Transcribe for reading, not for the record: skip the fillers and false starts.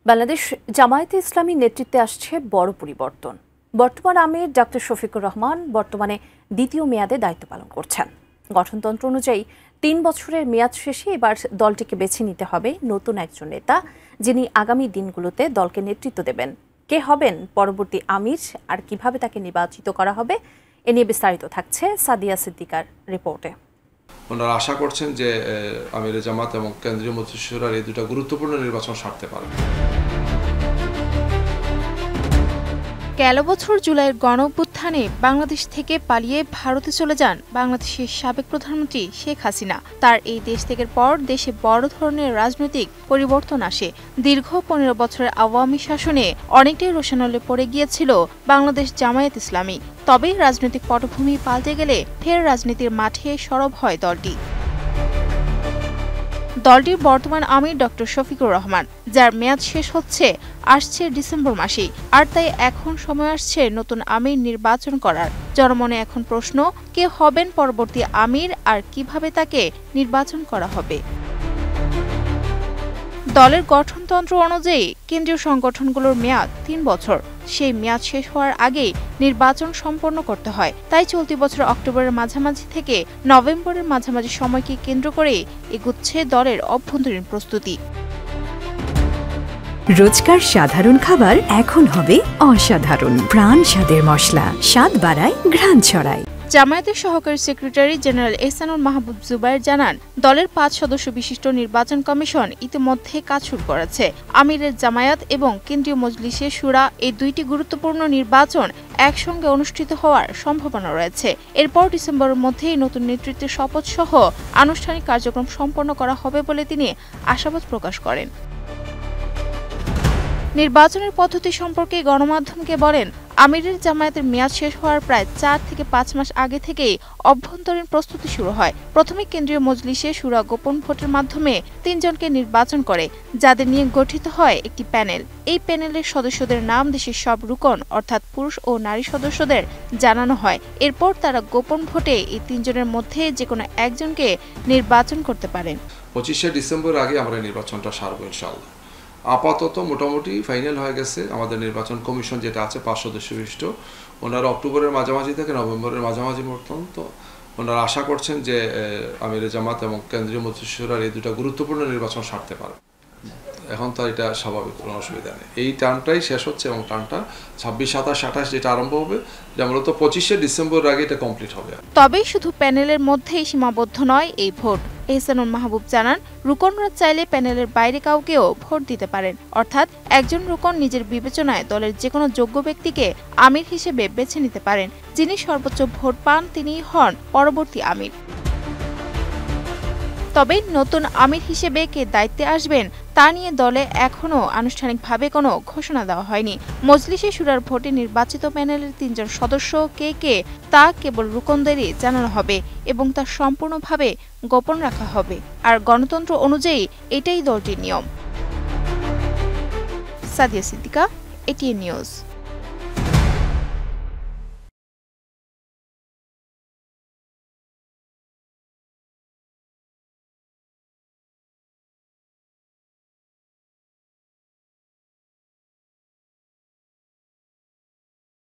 বাংলাদেশ জামায়াতে ইসলামী নেতৃত্বে আসছে বড় পরিবর্তন। বর্তমান আমির ডক্টর শফিকুর রহমান বর্তমানে দ্বিতীয় মেয়াদে দায়িত্ব পালন করছেন। গঠনতন্ত্র অনুযায়ী ৩ বছরের মেয়াদ শেষে এবার দলটিকে বেছে নিতে হবে নতুন একজন নেতা, যিনি আগামী দিনগুলোতে দলকে নেতৃত্ব দেবেন। কে হবেন পরবর্তী আমির আর কিভাবে তাকে নির্বাচিত করা হবে, এ নিয়ে বিস্তারিত থাকছে সাদিয়া সিদ্দিকার রিপোর্টে। ওনারা আশা করছেন যে আমিরে জামাত এবং কেন্দ্রীয় মজলিস শুরার এই দুটো গুরুত্বপূর্ণ নির্বাচন সারতে পারবে। গেল বছর জুলাইয়ের গণঅভ্যুত্থানে বাংলাদেশ থেকে পালিয়ে ভারতে চলে যান বাংলাদেশের সাবেক প্রধানমন্ত্রী শেখ হাসিনা। তার এই দেশ ত্যাগের পর দেশে বড় ধরনের রাজনৈতিক পরিবর্তন আসে। দীর্ঘ ১৫ বছরের আওয়ামী শাসনে অনেকটাই রোশানলে পড়ে গিয়েছিল বাংলাদেশ জামায়াত ইসলামী। তবে রাজনৈতিক পটভূমি পাল্টে গেলে ফের রাজনীতির মাঠে সরব হয় দলটির বর্তমান আমির ডক্টর শফিকুর রহমান, যার মেয়াদ শেষ আসছে ডিসেম্বর মাসেই। আর তাই এখন সময় আসছে নতুন আমির নির্বাচন করার। জনমনে এখন প্রশ্ন, কে হবেন পরবর্তী আমির আর কিভাবে তাকে নির্বাচন করা হবে। দলের গঠনতন্ত্র অনুযায়ী কেন্দ্রীয় সংগঠনগুলোর মেয়াদ ৩ বছর। সেই মেয়াদ শেষ হওয়ার আগেই নির্বাচন সম্পন্ন করতে হয়। তাই চলতি বছর অক্টোবরের মাঝামাঝি থেকে নভেম্বরের মাঝামাঝি সময়কে কেন্দ্র করে এগুচ্ছে দলের অভ্যন্তরীণ প্রস্তুতি। রোজকার সাধারণ খাবার এখন হবে অসাধারণ। প্রাণ স্বাদের মশলা, স্বাদ বাড়ায়, ঘ্রাণ ছড়ায়। জামায়াতের সহকারী সেক্রেটারি জেনারেল এহসানুল মাহবুব জুবায়ের জানান, দলের ৫ সদস্য বিশিষ্ট নির্বাচন কমিশন ইতিমধ্যে কাজ শুরু করেছে। আমিরের জামায়াত এবং কেন্দ্রীয় মজলিসে শুরা এই দুইটি গুরুত্বপূর্ণ নির্বাচন একসঙ্গে অনুষ্ঠিত হওয়ার সম্ভাবনা রয়েছে। এরপর ডিসেম্বরের মধ্যেই নতুন নেতৃত্বের শপথ সহ আনুষ্ঠানিক কার্যক্রম সম্পন্ন করা হবে বলে তিনি আশাবাদ প্রকাশ করেন। নির্বাচনের পদ্ধতি সম্পর্কে গণমাধ্যমকে বলেন, আমিরের জামায়াতের মেয়াদ শেষ হওয়ার প্রায় ৪ থেকে ৫ মাস আগে থেকেই অভ্যন্তরীণ প্রস্তুতি শুরু হয়। প্রথমে কেন্দ্রীয় মজলিসে শুরা গোপন ভোটের মাধ্যমে ৩ জনকে নির্বাচন করে, যাদের নিয়ে গঠিত হয় একটি প্যানেল। এই প্যানেলের সদস্যদের নাম দেশের সব রুকন অর্থাৎ পুরুষ ও নারী সদস্যদের জানানো হয়। এরপর তারা গোপন ভোটে এই ৩ জনের মধ্যে যে কোনো একজনকে নির্বাচন করতে পারেন। ২৫শে ডিসেম্বর আগে আমরা নির্বাচনটা সারবো ইনশাআল্লাহ। আপাতত মোটামুটি ফাইনাল হয়ে গেছে আমাদের নির্বাচন কমিশন যেটা আছে ৫ সদস্য বিশিষ্ট। ওনারা অক্টোবরের মাঝামাঝি থেকে নভেম্বরের মাঝামাঝি পর্যন্ত ওনারা আশা করছেন যে আমিরে জামাত এবং কেন্দ্রীয় মজলিস শুরার এই দুটো গুরুত্বপূর্ণ নির্বাচন সারতে পারবে। এখন তো এটা স্বাভাবিক, কোনো অসুবিধা নেই। এই টার্মটাই শেষ হচ্ছে এবং টার্মটা ২৬, ২৭, ২৮ যেটা আরম্ভ হবে, যা মূলত ২৫শে ডিসেম্বর আগে এটা কমপ্লিট হবে। তবে শুধু প্যানেলের মধ্যেই সীমাবদ্ধ নয় এই ভোট। এহসানুল মাহবুব জানান, রুকনরা চাইলে প্যানেলের বাইরে কাউকেও ভোট দিতে পারেন। অর্থাৎ একজন রুকন নিজের বিবেচনায় দলের যে কোনো যোগ্য ব্যক্তিকে আমির হিসেবে বেছে নিতে পারেন। যিনি সর্বোচ্চ ভোট পান তিনিই হন পরবর্তী আমির। তবে নতুন আমির হিসেবে কে দায়িত্বে আসবেন তা নিয়ে দলে এখনও আনুষ্ঠানিকভাবে কোনো ঘোষণা দেওয়া হয়নি। মজলিসে শুরার ভোটে নির্বাচিত প্যানেলের ৩ জন সদস্য কে তা কেবল রুকনদেরই জানানো হবে এবং তা সম্পূর্ণভাবে গোপন রাখা হবে। আর গণতন্ত্র অনুযায়ী এটাই দলটির নিয়ম। Sadia Siddiqua, ATN news.